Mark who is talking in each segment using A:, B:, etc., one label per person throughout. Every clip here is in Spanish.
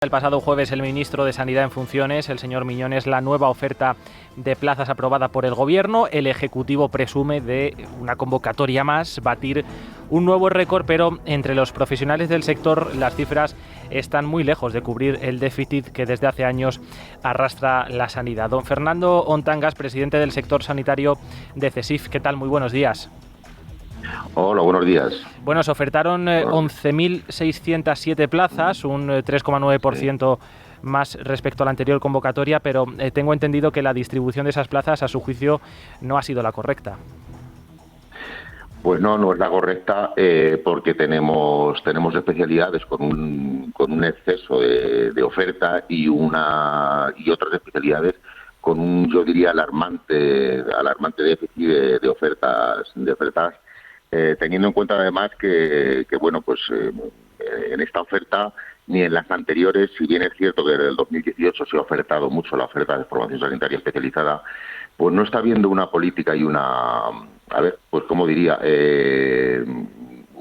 A: El pasado jueves el ministro de Sanidad en funciones, el señor Miñones, la nueva oferta de plazas aprobada por el Gobierno. El Ejecutivo presume de una convocatoria más, batir un nuevo récord, pero entre los profesionales del sector las cifras están muy lejos de cubrir el déficit que desde hace años arrastra la sanidad. Don Fernando Ontangas, presidente del sector sanitario de CESIF. ¿Qué tal? Muy buenos días.
B: Hola, buenos días.
A: Bueno, se ofertaron 11.607 plazas, un 3,9% más respecto a la anterior convocatoria, pero tengo entendido que la distribución de esas plazas, a su juicio, no ha sido la correcta.
B: Pues no es la correcta porque tenemos especialidades con un exceso de oferta y otras especialidades con un, yo diría, alarmante déficit de ofertas. Teniendo en cuenta además que en esta oferta ni en las anteriores, si bien es cierto que en el 2018 se ha ofertado mucho la oferta de formación sanitaria especializada, pues no está habiendo una política y una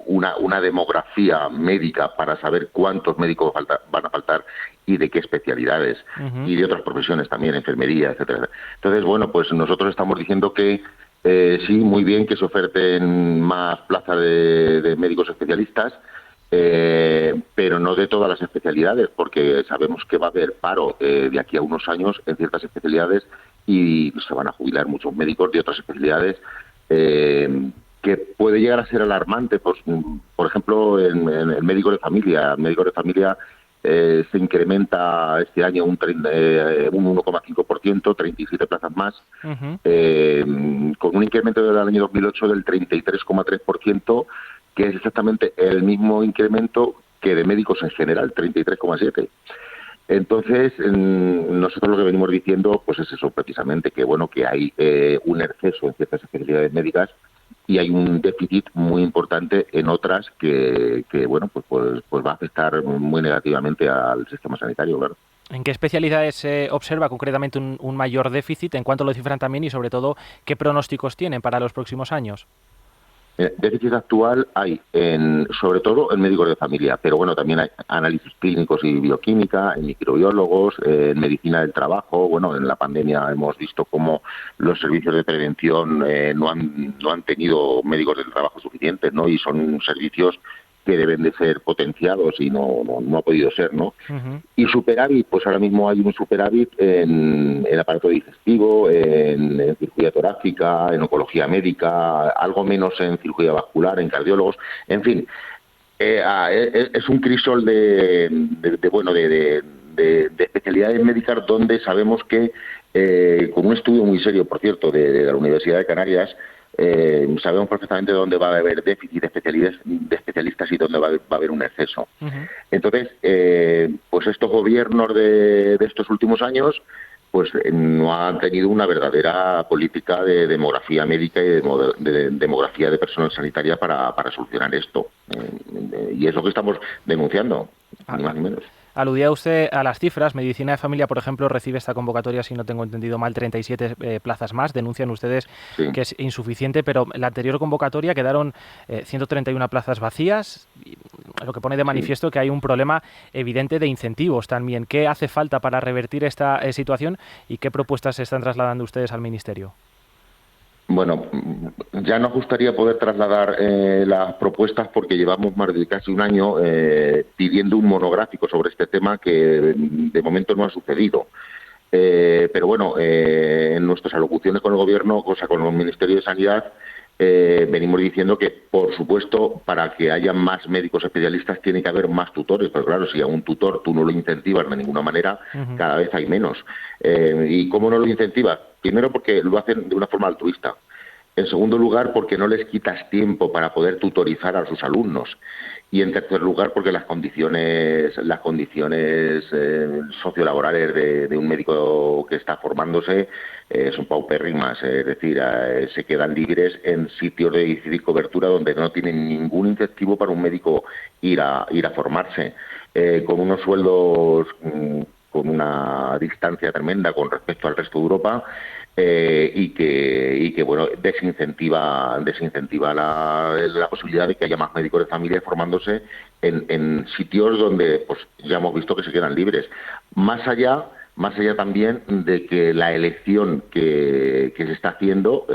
B: una demografía médica para saber cuántos médicos van a faltar y de qué especialidades, y de otras profesiones también, enfermería, etcétera. Entonces, pues nosotros estamos diciendo que sí, muy bien que se oferten más plazas de médicos especialistas, pero no de todas las especialidades, porque sabemos que va a haber paro de aquí a unos años en ciertas especialidades y se van a jubilar muchos médicos de otras especialidades, que puede llegar a ser alarmante. Pues, por ejemplo, en el médico de familia. El médico de familia se incrementa este año un 1,5%, 37 plazas más, con un incremento del año 2008 del 33,3%, que es exactamente el mismo incremento que de médicos en general, 33,7%. Entonces, nosotros lo que venimos diciendo pues es eso, precisamente, que hay un exceso en ciertas especialidades médicas y hay un déficit muy importante en otras que va a afectar muy negativamente al sistema sanitario, claro.
A: ¿En qué especialidades se observa concretamente un mayor déficit? ¿En cuánto lo cifran también? Y sobre todo, ¿qué pronósticos tienen para los próximos años?
B: Déficit actual hay sobre todo en médicos de familia, pero también hay análisis clínicos y bioquímica, en microbiólogos, en medicina del trabajo. En la pandemia hemos visto cómo los servicios de prevención no han tenido médicos del trabajo suficientes, ¿no? Y son servicios que deben de ser potenciados y no ha podido ser, ¿no? Y superávit, pues ahora mismo hay un superávit en aparato digestivo, en cirugía torácica, en oncología médica, algo menos en cirugía vascular, en cardiólogos, en fin. Es un crisol de especialidades médicas donde sabemos que, con un estudio muy serio, por cierto, de la Universidad de Canarias, sabemos perfectamente dónde va a haber déficit de especialistas y dónde va a haber un exceso. Entonces, pues estos gobiernos de estos últimos años pues no han tenido una verdadera política de demografía médica y de demografía de personal sanitaria para solucionar esto. Y es lo que estamos denunciando, ni más ni menos.
A: Aludía usted a las cifras. Medicina de familia, por ejemplo, recibe esta convocatoria, si no tengo entendido mal, 37 plazas más. Denuncian ustedes que es insuficiente, pero en la anterior convocatoria quedaron 131 plazas vacías, lo que pone de manifiesto que hay un problema evidente de incentivos también. ¿Qué hace falta para revertir esta situación y qué propuestas se están trasladando ustedes al Ministerio?
B: Ya nos gustaría poder trasladar las propuestas, porque llevamos más de casi un año pidiendo un monográfico sobre este tema que de momento no ha sucedido. Pero en nuestras alocuciones con el Gobierno, con el Ministerio de Sanidad, venimos diciendo que, por supuesto, para que haya más médicos especialistas tiene que haber más tutores, pero claro, si a un tutor tú no lo incentivas de ninguna manera, cada vez hay menos. ¿Y cómo no lo incentivas? Primero, porque lo hacen de una forma altruista. En segundo lugar, porque no les quitas tiempo para poder tutorizar a sus alumnos. Y en tercer lugar, porque las condiciones sociolaborales de un médico que está formándose son paupérrimas, es decir, se quedan libres en sitios de difícil cobertura donde no tienen ningún incentivo para un médico ir a formarse, con unos sueldos con una distancia tremenda con respecto al resto de Europa, y que bueno, desincentiva la posibilidad de que haya más médicos de familia formándose en sitios donde pues ya hemos visto que se quedan libres. Más allá también de que la elección que se está haciendo,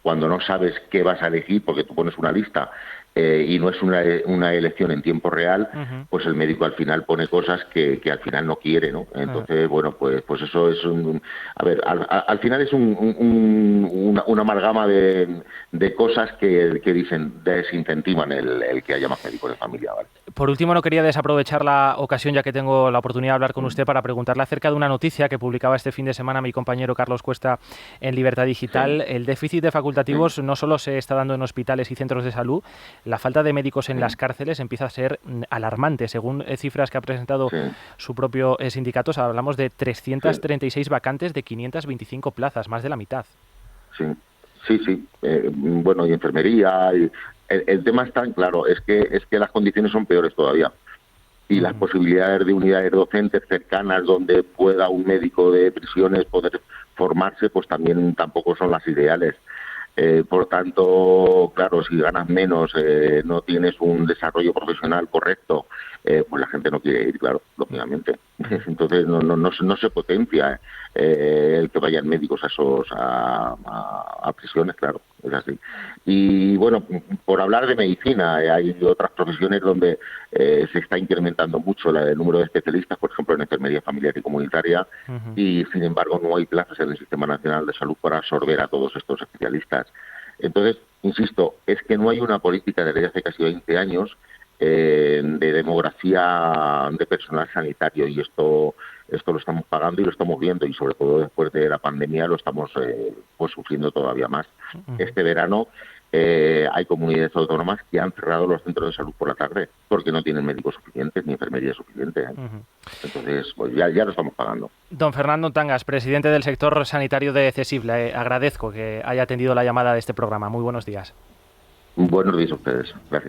B: cuando no sabes qué vas a elegir, porque tú pones una lista y no es una elección en tiempo real, pues el médico al final pone cosas que al final no quiere, ¿no? Entonces, bueno, pues eso es a ver, al final es una amalgama de cosas que dicen, desincentivan el que haya más médicos de familia, ¿vale?
A: Por último, no quería desaprovechar la ocasión, ya que tengo la oportunidad de hablar con usted, para preguntarle acerca de una noticia que publicaba este fin de semana mi compañero Carlos Cuesta en Libertad Digital. Sí. El déficit de facultativos no solo se está dando en hospitales y centros de salud, la falta de médicos en las cárceles empieza a ser alarmante. Según cifras que ha presentado su propio sindicato, hablamos de 336 vacantes de 525 plazas, más de la mitad.
B: Sí. Bueno, y enfermería. El tema está claro, es que las condiciones son peores todavía. Y las posibilidades de unidades docentes cercanas donde pueda un médico de prisiones poder formarse, pues tampoco son las ideales. Por tanto, claro, si ganas menos, no tienes un desarrollo profesional correcto, pues la gente no quiere ir, claro, lógicamente. Entonces no se potencia el que vayan médicos a prisiones, claro, es así. Y bueno, por hablar de medicina, hay otras profesiones donde se está incrementando mucho el número de especialistas, por ejemplo en enfermería familiar y comunitaria, y sin embargo no hay plazas en el Sistema Nacional de Salud para absorber a todos estos especialistas. Entonces, insisto, es que no hay una política desde hace casi 20 años de demografía de personal sanitario, y esto lo estamos pagando y lo estamos viendo, y sobre todo después de la pandemia lo estamos pues sufriendo todavía más. Este verano hay comunidades autónomas que han cerrado los centros de salud por la tarde porque no tienen médicos suficientes ni enfermería suficiente. Entonces, pues ya lo estamos pagando.
A: Don Fernando Tangas, presidente del sector sanitario de CESIF, le agradezco que haya atendido la llamada de este programa. Muy buenos días.
B: Buenos días a ustedes. Gracias.